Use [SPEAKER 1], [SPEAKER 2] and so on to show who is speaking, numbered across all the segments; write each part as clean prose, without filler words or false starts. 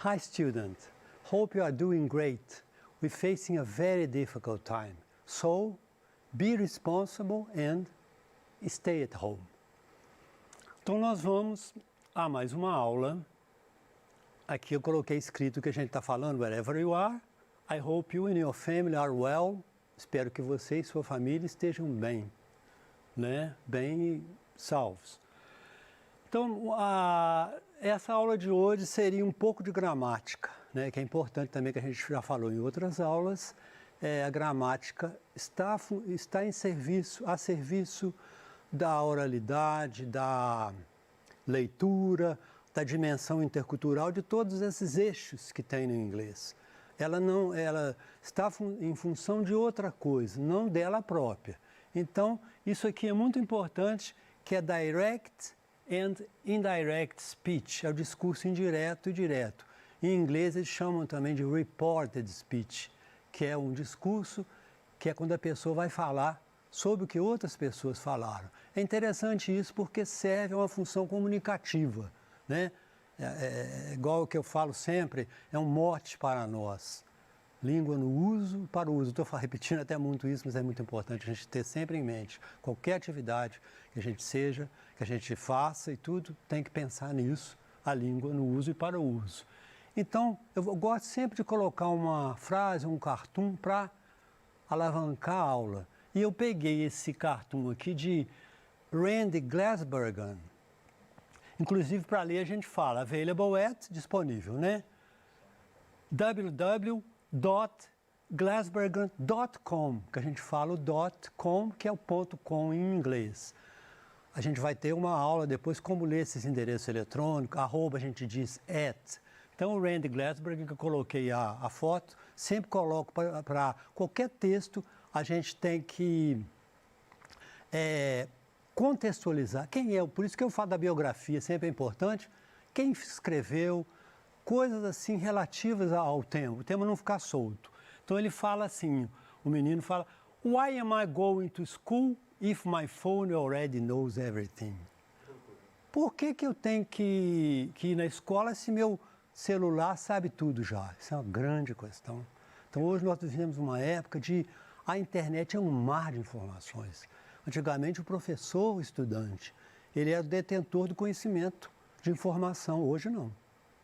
[SPEAKER 1] Hi student, hope you are doing great. We're facing a very difficult time. So, be responsible and stay at home. Então nós vamos a mais uma aula. Aqui eu coloquei escrito o que a gente está falando, wherever you are. I hope you and your family are well. Espero que você e sua família estejam bem, né? Bem e salvos. Então, essa aula de hoje seria um pouco de gramática, né? Que é importante também, que a gente já falou em outras aulas. A gramática está a serviço da oralidade, da leitura, da dimensão intercultural, de todos esses eixos que tem no inglês. Ela está em função de outra coisa, não dela própria. Então, isso aqui é muito importante, que é direct and indirect speech, é o discurso indireto e direto. Em inglês eles chamam também de reported speech, que é um discurso que é quando a pessoa vai falar sobre o que outras pessoas falaram. É interessante isso porque serve a uma função comunicativa, né? Igual o que eu falo sempre, é um mote para nós. Língua no uso, para o uso. Estou repetindo até muito isso, mas é muito importante a gente ter sempre em mente. Qualquer atividade que a gente seja, que a gente faça e tudo, tem que pensar nisso, a língua no uso e para o uso. Então, eu gosto sempre de colocar uma frase, um cartoon para alavancar a aula. E eu peguei esse cartoon aqui de Randy Glasbergen. Inclusive, para ler a gente fala available at, disponível, né? www.glasbergen.com, que a gente fala o .com, que é o .com em inglês. A gente vai ter uma aula depois como ler esses endereços eletrônicos, arroba a gente diz at. Então, o Randy Glasbergen, que eu coloquei a foto, sempre coloco para qualquer texto, a gente tem que contextualizar quem é, por isso que eu falo da biografia, sempre é importante, quem escreveu, coisas assim relativas ao tema, o tema não ficar solto. Então ele fala assim, o menino fala, why am I going to school if my phone already knows everything? Por que eu tenho que ir na escola se meu celular sabe tudo já? Isso é uma grande questão. Então hoje nós vivemos uma época a internet é um mar de informações. Antigamente o professor, o estudante, ele era o detentor do conhecimento, de informação. Hoje não.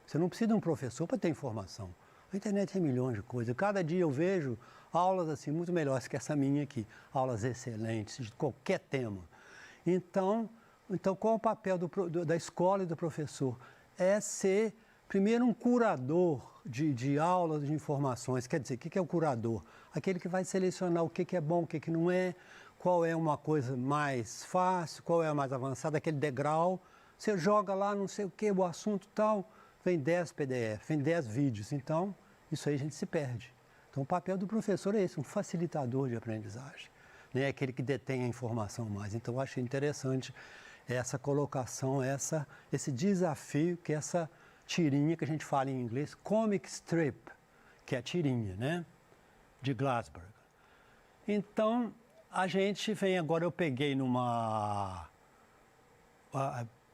[SPEAKER 1] Você não precisa de um professor para ter informação. A internet tem milhões de coisas. Cada dia eu vejo aulas assim muito melhores que essa minha aqui. Aulas excelentes, de qualquer tema. Então qual é o papel da escola e do professor? É ser, primeiro, um curador de aulas, de informações. Quer dizer, o que é o curador? Aquele que vai selecionar o que é bom, o que não é, qual é uma coisa mais fácil, qual é a mais avançada, aquele degrau. Você joga lá, não sei o que, o assunto tal, vem 10 PDF, vem 10 vídeos. Então, isso aí a gente se perde. Então, o papel do professor é esse, um facilitador de aprendizagem. Né? Aquele que detém a informação mais. Então, eu achei interessante essa colocação, esse desafio, que é essa tirinha que a gente fala em inglês, comic strip, que é a tirinha, né? De Glasbergen. Então, a gente vem agora, eu peguei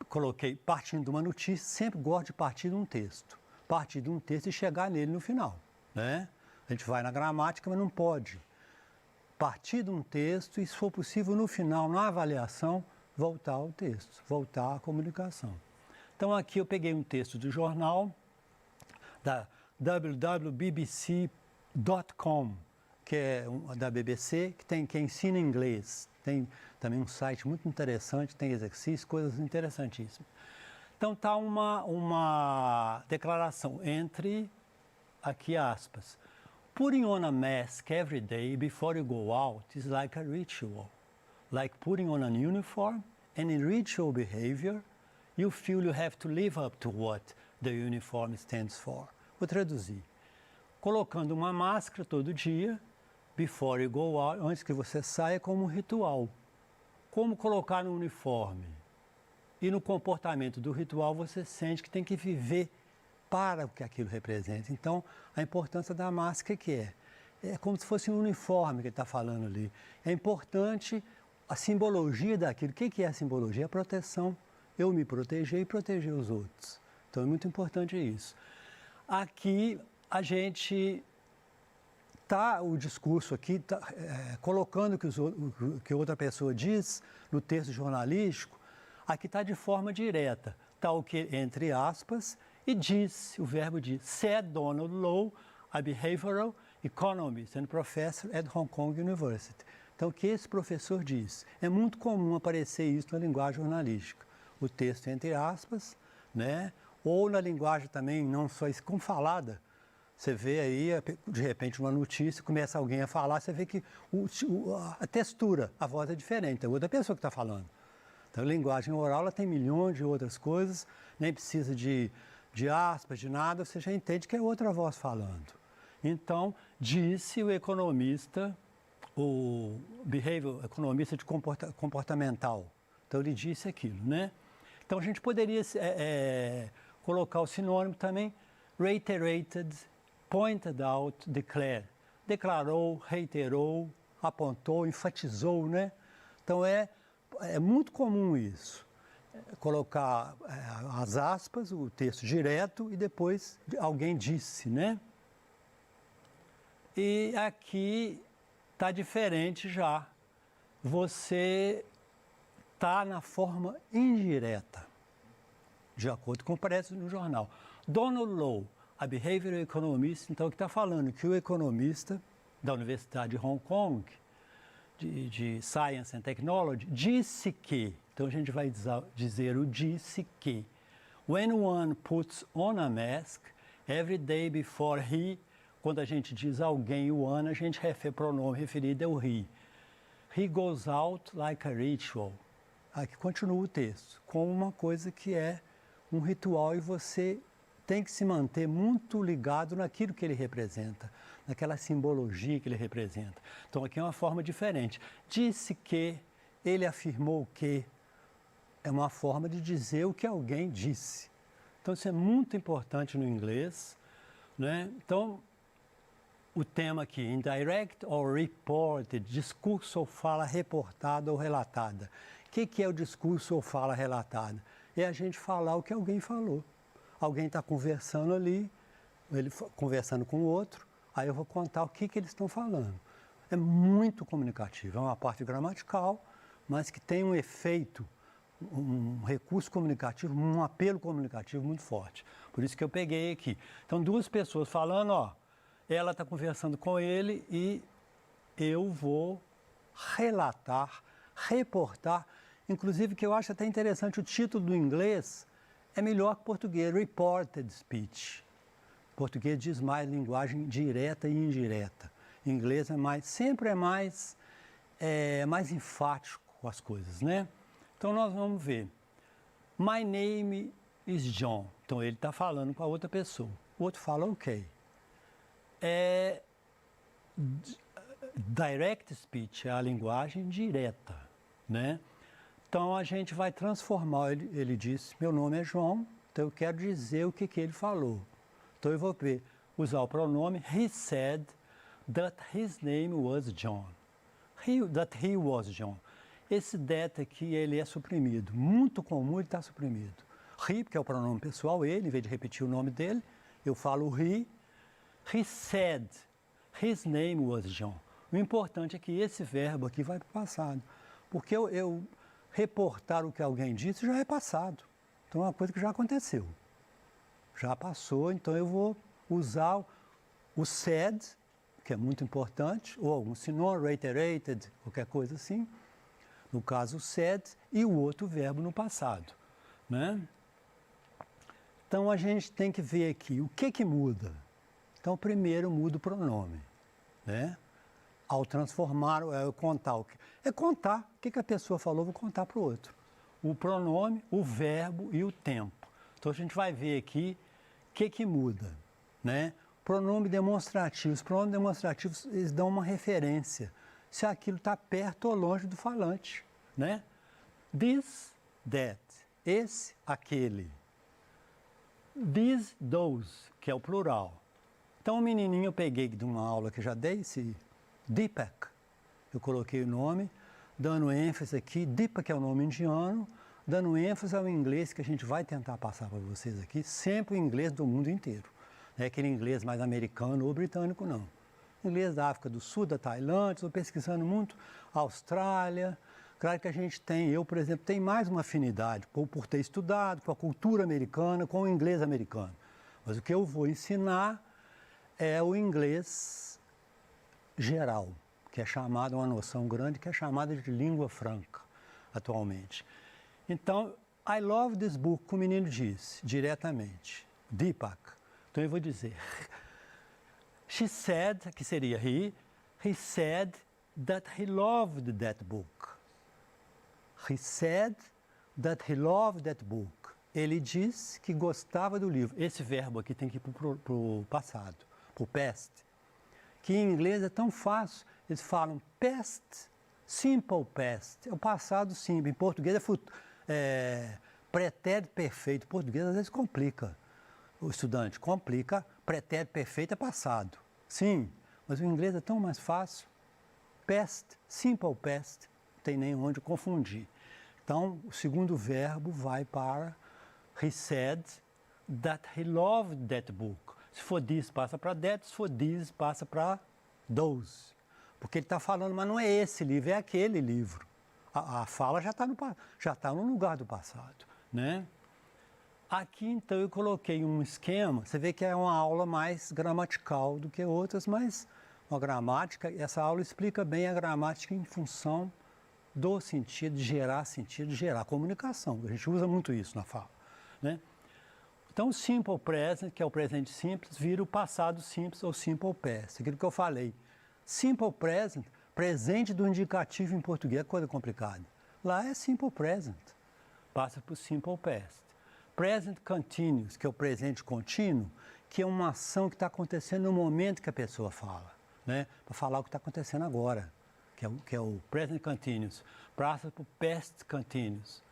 [SPEAKER 1] coloquei partindo de uma notícia, sempre gosto de partir de um texto. Partir de um texto e chegar nele no final, né? A gente vai na gramática, mas não pode. Partir de um texto e, se for possível, no final, na avaliação, voltar ao texto, voltar à comunicação. Então, aqui eu peguei um texto de jornal da www.bbc.com, que é da BBC, que ensina inglês. Tem também um site muito interessante, tem exercícios, coisas interessantíssimas. Então, está uma declaração entre, aqui aspas, putting on a mask every day before you go out is like a ritual. Like putting on an uniform, and in ritual behavior, you feel you have to live up to what the uniform stands for. Vou traduzir. Colocando uma máscara todo dia, before you go out, antes que você saia, como um ritual. Como colocar no uniforme? E no comportamento do ritual você sente que tem que viver para o que aquilo representa. Então, a importância da máscara é como se fosse um uniforme que ele está falando ali. É importante a simbologia daquilo. O que é a simbologia? A proteção. Eu me proteger e proteger os outros. Então, é muito importante isso. aqui a gente o discurso aqui colocando o que outra pessoa diz no texto jornalístico, aqui está de forma direta. Está o que, entre aspas, e disse, o verbo disse, said Donald Low, a behavioral economist and professor at Hong Kong University. Então, o que esse professor diz? É muito comum aparecer isso na linguagem jornalística. O texto entre aspas, né? Ou na linguagem também, não só isso, como falada. Você vê aí, de repente, uma notícia, começa alguém a falar, você vê que a textura, a voz é diferente, é outra pessoa que está falando. Então, a linguagem oral ela tem milhões de outras coisas, nem precisa de aspas, de nada, você já entende que é outra voz falando. Então, disse o economista, o behavior economista de comportamental. Então, ele disse aquilo, né? Então, a gente poderia colocar o sinônimo também, reiterated, pointed out, declared. Declarou, reiterou, apontou, enfatizou, né? Então, é muito comum isso. Colocar as aspas, o texto direto e depois alguém disse, né? E aqui está diferente já. Você está na forma indireta, de acordo com o que aparece no jornal. Donald Low, a behavioral economist, então, que está falando que o economista da Universidade de Hong Kong, de Science and Technology, disse que, então a gente vai dizer o disse que, when one puts on a mask, every day before he, quando a gente diz alguém, o one, a gente refere pronome referido é o he. He goes out like a ritual. Aqui continua o texto, como uma coisa que é um ritual e você tem que se manter muito ligado naquilo que ele representa, naquela simbologia que ele representa. Então, aqui é uma forma diferente. Disse que, ele afirmou que, é uma forma de dizer o que alguém disse. Então, isso é muito importante no inglês, né? Então, o tema aqui, indirect or reported, discurso ou fala reportada ou relatada. O que é o discurso ou fala relatada? É a gente falar o que alguém falou. Alguém está conversando ali, ele conversando com o outro, aí eu vou contar o que eles estão falando. É muito comunicativo, é uma parte gramatical, mas que tem um efeito, um recurso comunicativo, um apelo comunicativo muito forte. Por isso que eu peguei aqui. Então, duas pessoas falando, ó, ela está conversando com ele e eu vou relatar, reportar, inclusive que eu acho até interessante o título do inglês, é melhor que português, reported speech. Português diz mais linguagem direta e indireta. Em inglês sempre é mais enfático com as coisas, né? Então nós vamos ver. My name is John. Então ele está falando com a outra pessoa. O outro fala ok. Direct speech é a linguagem direta, né? Então, a gente vai transformar, ele disse, meu nome é João, então eu quero dizer o que ele falou. Então, eu vou usar o pronome, he said that his name was John. That he was John. Esse that aqui, ele é suprimido. Muito comum ele estar suprimido. He, porque é o pronome pessoal, ele, em vez de repetir o nome dele, eu falo he. He said his name was John. O importante é que esse verbo aqui vai para o passado. Porque eu reportar o que alguém disse já é passado. Então é uma coisa que já aconteceu. Já passou, então eu vou usar o said, que é muito importante, ou algum sinônimo, reiterated, qualquer coisa assim. No caso, o said, e o outro verbo no passado, né? Então a gente tem que ver aqui o que muda. Então primeiro muda o pronome, né? Ao transformar, contar o que a pessoa falou, vou contar para o outro. O pronome, o verbo e o tempo. Então, a gente vai ver aqui o que muda, né? Pronome demonstrativo. Os pronomes demonstrativos, eles dão uma referência, se aquilo está perto ou longe do falante, né? This, that. Esse, aquele. These, those, que é o plural. Então, o menininho eu peguei de uma aula que eu já dei, esse Deepak, eu coloquei o nome, dando ênfase aqui, Deepak é o nome indiano, dando ênfase ao inglês que a gente vai tentar passar para vocês aqui, sempre o inglês do mundo inteiro. Não é aquele inglês mais americano ou britânico, não. Inglês da África do Sul, da Tailândia, estou pesquisando muito, Austrália. Claro que a gente tem, eu, por exemplo, tenho mais uma afinidade por ter estudado com a cultura americana, com o inglês americano. Mas o que eu vou ensinar é o inglês geral, que é chamado, uma noção grande, que é chamada de língua franca, atualmente. Então, I love this book, como o menino disse, diretamente, Deepak. Então eu vou dizer, she said, que seria he said that he loved that book. He said that he loved that book. Ele disse que gostava do livro. Esse verbo aqui tem que ir para o passado, para o past, que em inglês é tão fácil. Eles falam past, simple past, é o passado simples. Em português é pretérito perfeito. Em português às vezes complica. O estudante complica, pretérito perfeito é passado. Sim, mas o inglês é tão mais fácil. Past, simple past, não tem nem onde confundir. Então, o segundo verbo vai para he said that he loved that book. Se for this, passa para that. Se for this, passa para those. Porque ele está falando, mas não é esse livro, é aquele livro. A fala já está no lugar do passado, né? Aqui, então, eu coloquei um esquema. Você vê que é uma aula mais gramatical do que outras, mas uma gramática, essa aula explica bem a gramática em função do sentido, de gerar comunicação. A gente usa muito isso na fala, né? Então, o simple present, que é o presente simples, vira o passado simples ou simple past. Aquilo que eu falei. Simple present, presente do indicativo em português é coisa complicada. Lá é simple present, passa para o simple past. Present continuous, que é o presente contínuo, que é uma ação que está acontecendo no momento que a pessoa fala, né? Para falar o que está acontecendo agora, que é o present continuous. Passa para o past continuous,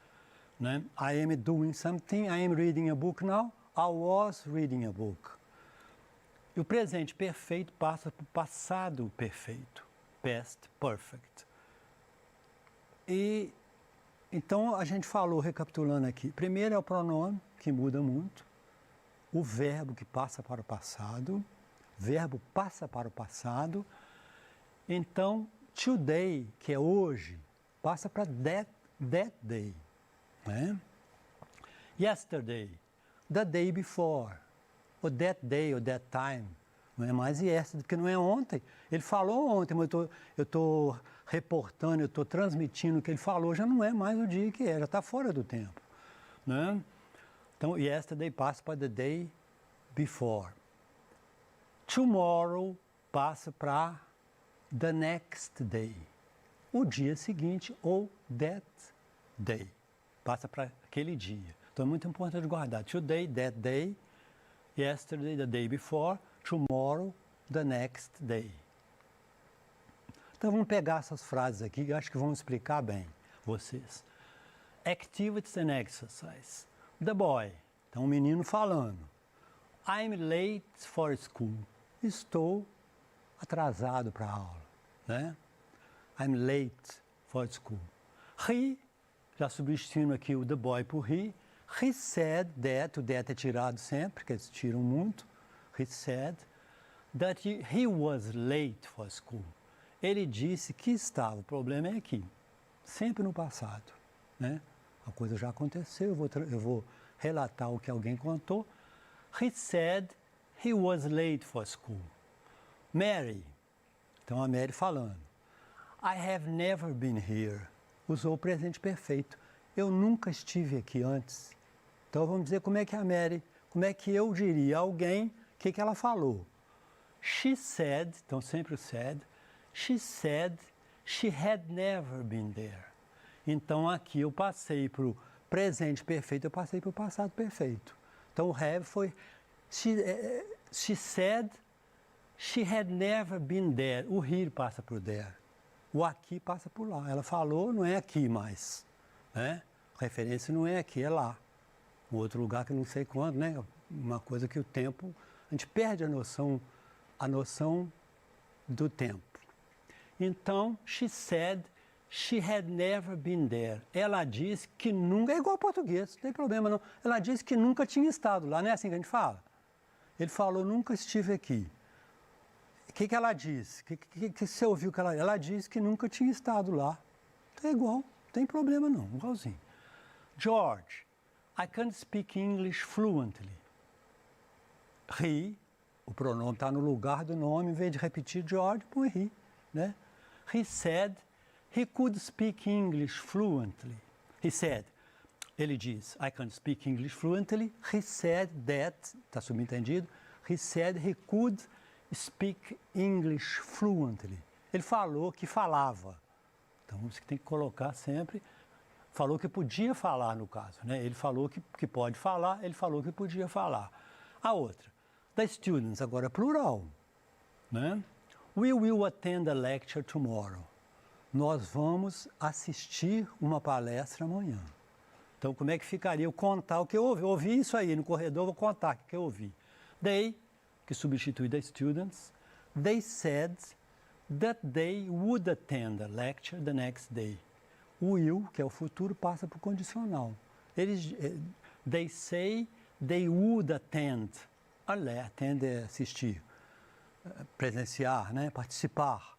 [SPEAKER 1] né? I am doing something, I am reading a book now, I was reading a book. E o presente perfeito passa para o passado perfeito, past perfect. E então a gente falou, recapitulando aqui, primeiro é o pronome, que muda muito, o verbo que passa para o passado, verbo passa para o passado, então today, que é hoje, passa para that day, né? Yesterday, the day before, ou that day, ou that time, não é mais yesterday, porque não é ontem. Ele falou ontem, mas eu estou reportando, eu estou transmitindo o que ele falou, já não é mais o dia que é, já está fora do tempo, né? Então, yesterday passa para the day before. Tomorrow passa para the next day, o dia seguinte, ou that day, passa para aquele dia. Então, é muito importante guardar. Today, that day, yesterday, the day before, tomorrow, the next day. Então, vamos pegar essas frases aqui, que eu acho que vão explicar bem, vocês. Activities and exercise. The boy, então o menino falando. I'm late for school. Estou atrasado para a aula, né? I'm late for school. He, já substituindo aqui o the boy por he said that, o that é tirado sempre, porque eles tiram muito. He said that he was late for school. Ele disse que estava, o problema é aqui, sempre no passado, né? A coisa já aconteceu, eu vou relatar o que alguém contou. He said he was late for school. Mary, então a Mary falando. I have never been here. Usou o presente perfeito. Eu nunca estive aqui antes. Então vamos dizer como é que a Mary, como é que eu diria a alguém, o que ela falou. She said, então sempre o said, she said she had never been there. Então aqui eu passei para o presente perfeito, eu passei para o passado perfeito. Então o have foi, she said she had never been there. O here passa para o there. O aqui passa por lá. Ela falou, não é aqui mais, né? A referência não é aqui, é lá. Um outro lugar que não sei quando, né? Uma coisa que o tempo, a gente perde a noção do tempo. Então, she said she had never been there. Ela disse que nunca, é igual ao português, não tem problema não. Ela disse que nunca tinha estado lá, não é assim que a gente fala? Ele falou, nunca estive aqui. O que ela disse? Que você ouviu que ela disse que nunca tinha estado lá. Então é igual, não tem problema não, igualzinho. George, I can't speak English fluently. He, o pronome está no lugar do nome, em vez de repetir George, põe he, né? He said he could speak English fluently. He said, ele diz, I can't speak English fluently. He said that, está subentendido, he said he could speak English fluently. Ele falou que falava. Então, você tem que colocar sempre, falou que podia falar no caso, né? Ele falou que pode falar, ele falou que podia falar. A outra, the students, agora plural, né? We will attend a lecture tomorrow. Nós vamos assistir uma palestra amanhã. Então, como é que ficaria? Eu contar o que eu ouvi. Eu ouvi isso aí no corredor, vou contar o que eu ouvi. They, que substitui the students, they said that they would attend a lecture the next day. O will, que é o futuro, passa para o condicional. They say they would attend. Attend é assistir, presenciar, né? Participar.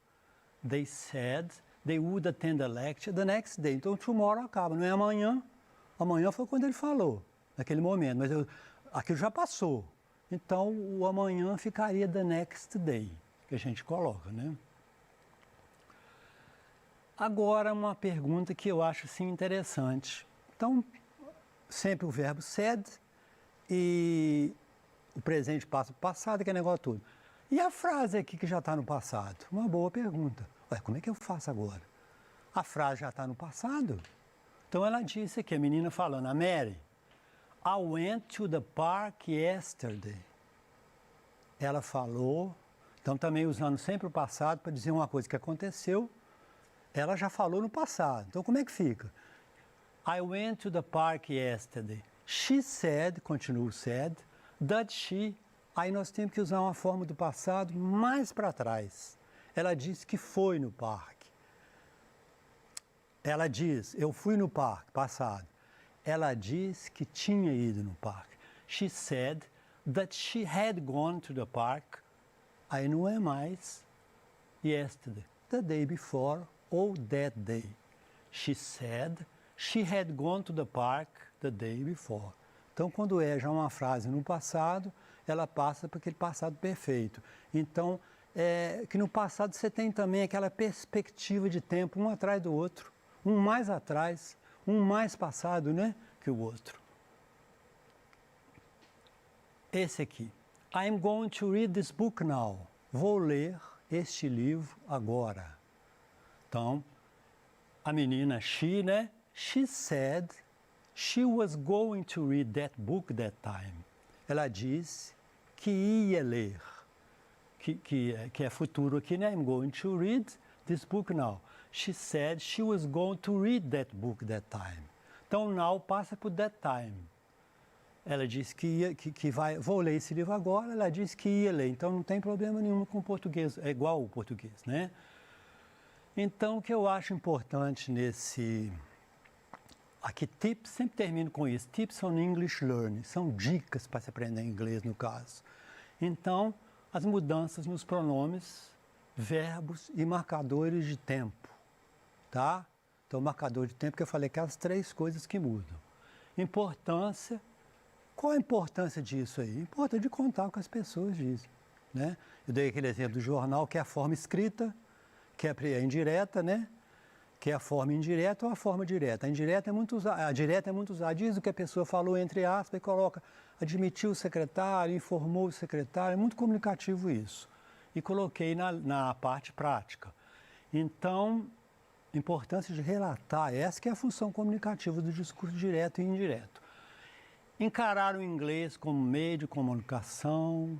[SPEAKER 1] They said they would attend a lecture the next day. Então, tomorrow acaba, não é amanhã. Amanhã foi quando ele falou, naquele momento, mas aquilo já passou. Então, o amanhã ficaria the next day, que a gente coloca, né? Agora, uma pergunta que eu acho, assim, interessante. Então, sempre o verbo said e o presente passa para o passado, que é negócio tudo. E a frase aqui que já está no passado? Uma boa pergunta. Ué, como é que eu faço agora? A frase já está no passado? Então ela disse aqui, a menina falando, a Mary, I went to the park yesterday. Ela falou, então também usando sempre o passado para dizer uma coisa que aconteceu, ela já falou no passado. Então como é que fica? I went to the park yesterday. She said, continua o said, that she, aí nós temos que usar uma forma do passado mais para trás. Ela disse que foi no parque. Ela diz, eu fui no parque, passado. Ela diz que tinha ido no parque. She said that she had gone to the park. Aí não é mais yesterday, the day before ou that day. She said she had gone to the park the day before. Então, quando é já uma frase no passado, ela passa para aquele passado perfeito. Então, que no passado você tem também aquela perspectiva de tempo, um atrás do outro. Um mais atrás, um mais passado, né, que o outro. Esse aqui. I'm going to read this book now. Vou ler este livro agora. Então, a menina, she, né? She said she was going to read that book that time. Ela disse que ia ler. Que é futuro aqui, né? I'm going to read this book now. She said she was going to read that book that time. Então, now passa por that time. Ela disse vou ler esse livro agora, ela disse que ia ler. Então, não tem problema nenhum com o português, é igual o português, né? Então, o que eu acho importante nesse... Aqui, tips, sempre termino com isso. Tips on English Learning. São dicas para se aprender inglês, no caso. Então, as mudanças nos pronomes, verbos e marcadores de tempo. Tá? Então, marcador de tempo, que eu falei que é as 3 coisas que mudam. Importância. Qual a importância disso aí? Importa de contar o que as pessoas dizem, né? Eu dei aquele exemplo do jornal, que é a forma escrita, que é a indireta, né? Que é a forma indireta ou a forma direta. A indireta é muito usada, a direta é muito usada. Diz o que a pessoa falou entre aspas e coloca, admitiu o secretário, informou o secretário. É muito comunicativo isso. E coloquei na parte prática. Então, importância de relatar, essa que é a função comunicativa do discurso direto e indireto. Encarar o inglês como meio de comunicação,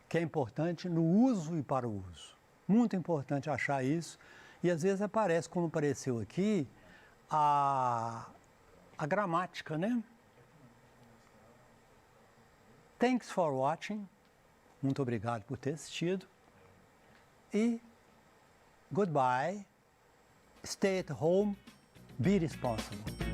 [SPEAKER 1] que é importante no uso e para o uso. Muito importante achar isso. E às vezes aparece, como apareceu aqui, a gramática, né? Thanks for watching. Muito obrigado por ter assistido. E goodbye. Stay at home. Be responsible.